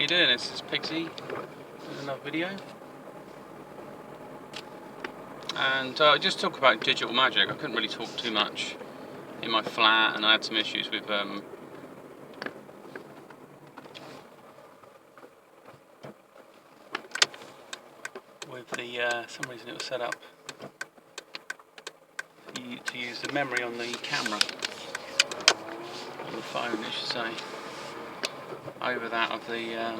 you doing? This is Pixie in another video, and just talk about digital magic. I couldn't really talk too much in my flat, and I had some issues with some reason it was set up to use the memory on the camera on the phone, I should say, over that of the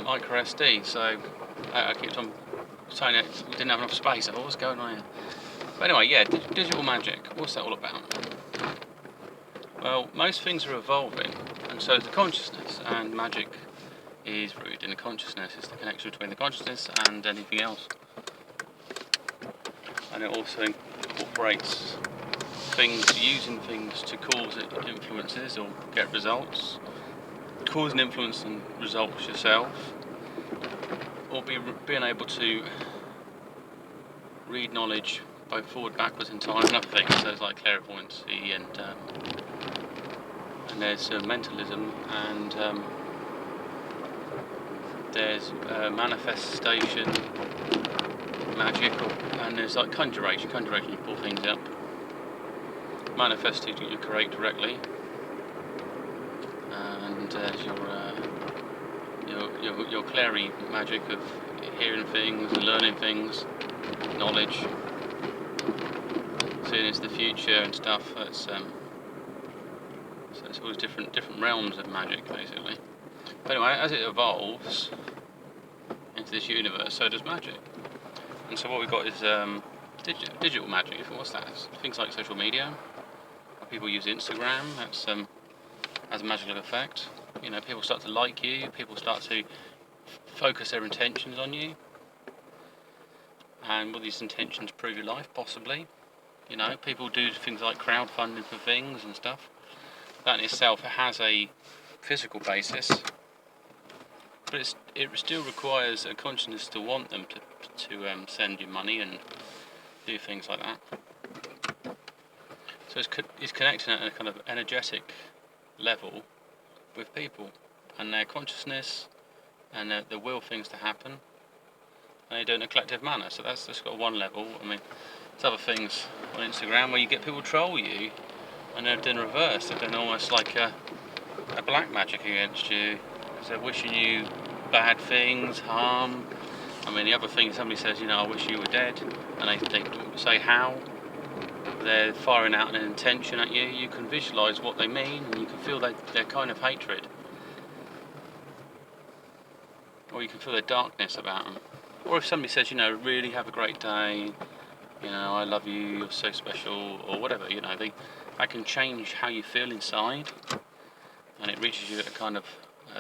micro SD. So I kept on saying it didn't have enough space. I thought, what's going on here? But anyway, yeah, digital magic. What's that all about? Well, most things are evolving, and so is the consciousness. And magic is rooted in the consciousness. It's the connection between the consciousness and anything else. And it also incorporates using things to cause influences or get results, cause and influence and results yourself, or being able to read knowledge both forward, backwards in time and other things. So there's like clairvoyancy and there's mentalism, and there's manifestation magic, and there's like conjuration. Conjuration, you pull things up. Manifesting, you create directly, and there's your clairy magic of hearing things and learning things, knowledge, seeing into the future and stuff. That's so it's always different realms of magic, basically. But anyway, as it evolves into this universe, so does magic. And so what we've got is digital magic. What's that? It's things like social media. People use Instagram. That's has a magical effect. You know, people start to like you. People start to focus their intentions on you. And will these intentions prove your life? Possibly. You know, people do things like crowdfunding for things and stuff. That in itself has a physical basis, but it still requires a consciousness to want them to send you money and do things like that. So it's connecting at a kind of energetic level with people and their consciousness and the will things to happen, and they do it in a collective manner. So that's got one level. I mean, there's other things on Instagram where you get people troll you, and they're in reverse. They're doing almost like a black magic against you. So they're wishing you bad things, harm. I mean, the other thing, somebody says, you know, I wish you were dead, and they say how. They're firing out an intention at you. You can visualise what they mean, and you can feel their kind of hatred, or you can feel their darkness about them. Or if somebody says, you know, really have a great day, you know, I love you, you're so special, or whatever, you know, that can change how you feel inside, and it reaches you at a kind of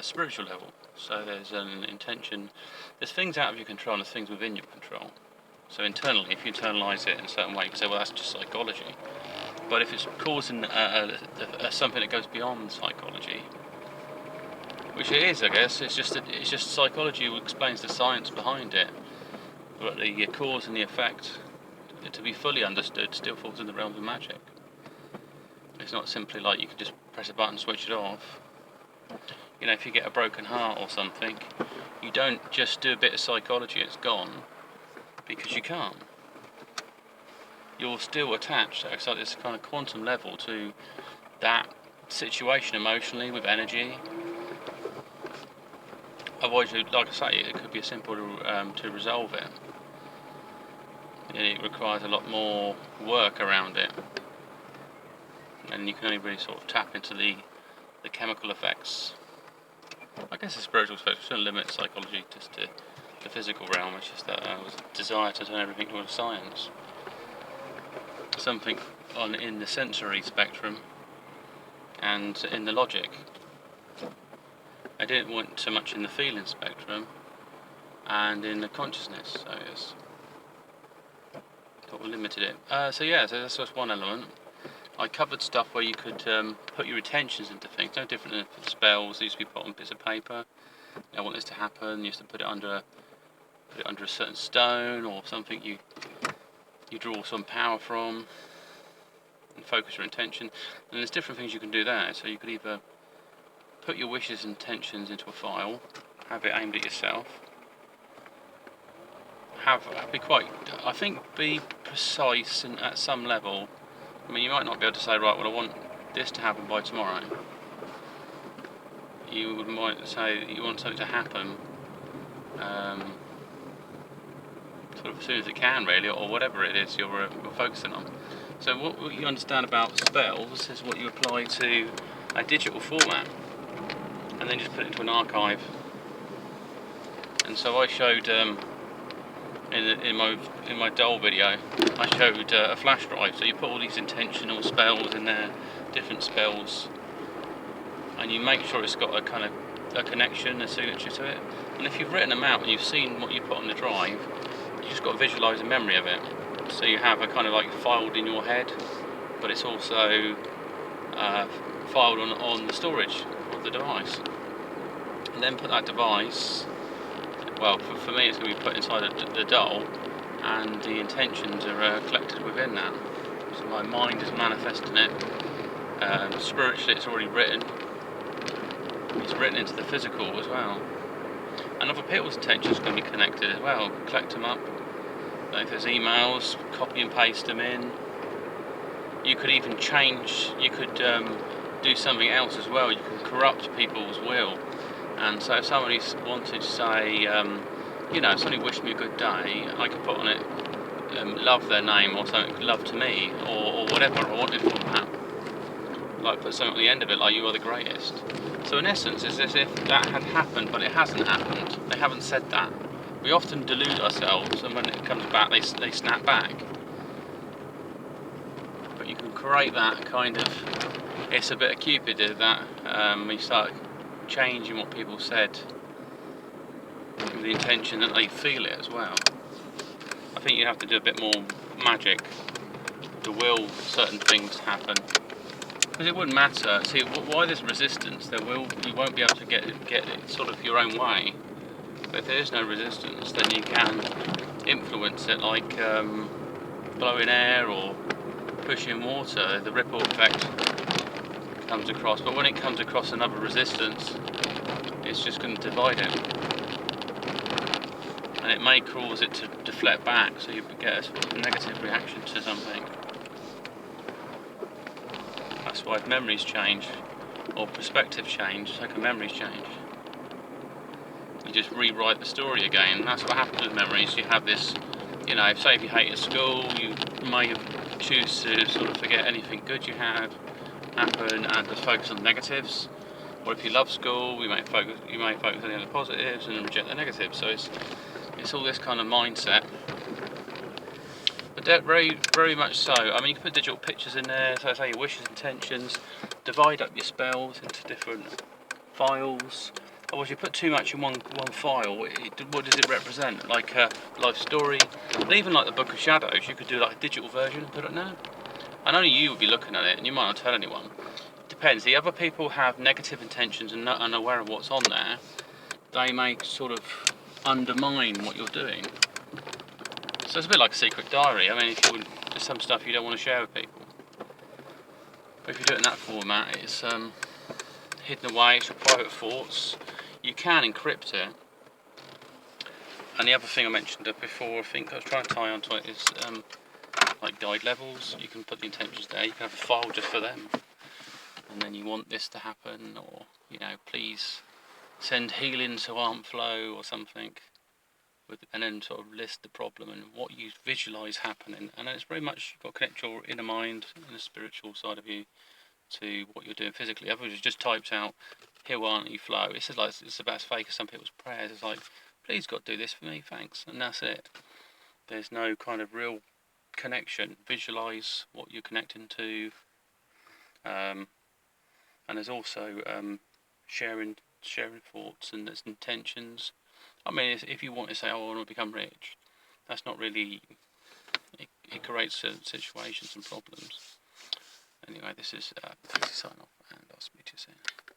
spiritual level. So there's an intention. There's things out of your control and there's things within your control. So internally, if you internalise it in a certain way, you can say, well, that's just psychology. But if it's causing something that goes beyond psychology, which it is, I guess, it's just psychology explains the science behind it. But the cause and the effect, to be fully understood, still falls in the realms of magic. It's not simply like you can just press a button, switch it off. You know, if you get a broken heart or something, you don't just do a bit of psychology, it's gone, because you can't. You're still attached at this kind of quantum level to that situation emotionally, with energy. Otherwise, like I say, it could be simple to resolve it. It requires a lot more work around it, and you can only really sort of tap into the chemical effects. I guess the spiritual effects shouldn't limit psychology just to the physical realm. It's just that was a desire to turn everything towards science. Something in the sensory spectrum and in the logic. I didn't want so much in the feeling spectrum and in the consciousness. So it's sort of limited it. So that's just one element. I covered stuff where you could put your intentions into things. No different than spells. They used to be put on bits of paper. I want this to happen. You used to put it under a certain stone or something you draw some power from, and focus your intention. And there's different things you can do there. So you could either put your wishes and intentions into a file, have it aimed at yourself. Be precise and at some level. I mean, you might not be able to say, right, well, I want this to happen by tomorrow. You might say that you want something to happen sort of as soon as it can, really, or whatever it is you're focusing on. So what you understand about spells is what you apply to a digital format, and then just put it into an archive. And so I showed in my doll video, I showed a flash drive. So you put all these intentional spells in there, different spells, and you make sure it's got a kind of a connection, a signature to it. And if you've written them out and you've seen what you put on the drive, you just got to visualise a memory of it. So you have a kind of like filed in your head, but it's also filed on the storage of the device. And then put that device, well, for me it's going to be put inside the doll, and the intentions are collected within that. So my mind is manifesting it. Spiritually it's already written. It's written into the physical as well. And other people's intentions are going to be connected as well. Collect them up. If there's emails, copy and paste them in. You could even change, you could do something else as well. You can corrupt people's will. And so if somebody wanted to say, if somebody wished me a good day, I could put on it, love their name or something, love to me, or whatever I wanted from that. Like put something at the end of it, like you are the greatest. So in essence, it's as if that had happened, but it hasn't happened. They haven't said that. We often delude ourselves, and when it comes back, they snap back. But you can create that kind of, it's a bit of Cupid did that, when you start changing what people said with the intention that they feel it as well. I think you have to do a bit more magic to will certain things to happen. Because it wouldn't matter. See, why there's resistance, you won't be able to get it sort of your own way. But if there is no resistance, then you can influence it, like blowing air or pushing water. The ripple effect comes across. But when it comes across another resistance, it's just going to divide it. And it may cause it to deflect back, so you get a sort of negative reaction to something. That's why memories change, or perspective change, it's like a memories change. You just rewrite the story again. That's what happens with memories. You have this, say if you hated school, you may choose to sort of forget anything good you had happen and just focus on the negatives. Or if you love school, you may focus on the positives and reject the negatives. So it's all this kind of mindset. But very, very much so. I mean, you can put digital pictures in there, so say your wishes, intentions, divide up your spells into different files. Otherwise, you put too much in one file, what does it represent? Like a life story, and even like the Book of Shadows, you could do like a digital version and put it there. And only you would be looking at it, and you might not tell anyone. It depends. The other people have negative intentions and not unaware of what's on there. They may sort of undermine what you're doing. So it's a bit like a secret diary. I mean, there's some stuff you don't want to share with people. But if you do it in that format, it's hidden away, it's your private thoughts. You can encrypt it. And the other thing I mentioned before, I think I was trying to tie onto it, is like guide levels. You can put the intentions there, you can have a file just for them. And then you want this to happen, or, please send healing to Aunt Flo or something. And then sort of list the problem and what you visualise happening. And it's very much got to connect your inner mind and the spiritual side of you to what you're doing physically. Otherwise, it just types out, "Here aren't you, Flo." It's about as fake as some people's prayers. It's like, "Please God, do this for me, thanks," and that's it. There's no kind of real connection. Visualise what you're connecting to, and there's also sharing thoughts and there's intentions. I mean, if you want to say, "Oh, I want to become rich," that's not really. It creates certain situations and problems. Anyway, this is Pixie sign off, and I'll speak to you soon.